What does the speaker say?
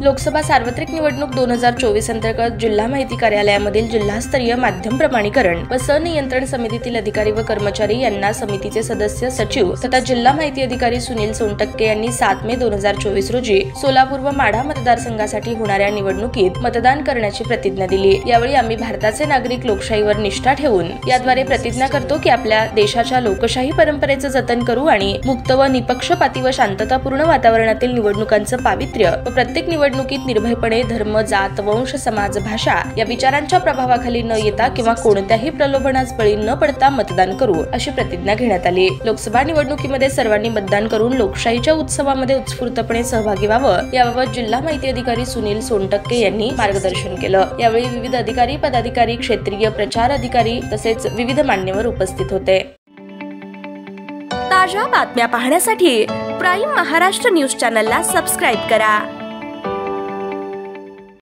लोकसभा सार्वत्रिक निवडणूक 2024 अंतर्गत जिल्हा माहिती कार्यालयामधील जिल्हास्तरीय माध्यम प्रमाणीकरण व संनियंत्रण समितीतील अधिकारी व कर्मचारी यांना समितीचे सदस्य सचिव तथा जिल्हा माहिती अधिकारी सुनील सोनटक्के यांनी 7 मे 2024 रोजी सोलापूर व माढा मतदारसंघासाठी होणाऱ्या निवडणुकीत मतदान करण्याची प्रतिज्ञा दिली। यावेळी आम्ही भारताचे नागरिक लोकशाहीवर निष्ठा ठेवून याद्वारे प्रतिज्ञा करतो की आपल्या देशाच्या लोकशाही परंपरेचे जतन करू आणि मुक्त व निपक्षपाती व शांततापूर्ण वातावरणातील निवडणुकांचं पावित्र्य व प्रत्येक निवडणुकीत निर्भयपणे धर्म, जात, वंश, समाज, भाषा या विचारांच्या प्रभावाखाली न येता किंवा कोणत्याही प्रलोभनास बळी न पडता मतदान करू अशी प्रतिज्ञा घेण्यात आली। लोकसभा निवडणुकीमध्ये सर्वांनी मतदान करून लोकशाहीच्या उत्सवामध्ये उत्स्फूर्तपणे सहभागी व्हावं याबाबत जिल्हा माहिती अधिकारी सुनील सोनटक्के यांनी मार्गदर्शन केलं। यावेळी विविध अधिकारी, पदाधिकारी, क्षेत्रीय प्रचार अधिकारी तसेच विविध मान्यवर उपस्थित होते। ताज्या बातम्या पाहण्यासाठी प्राईम महाराष्ट्र न्यूज चॅनलला सबस्क्राईब करा।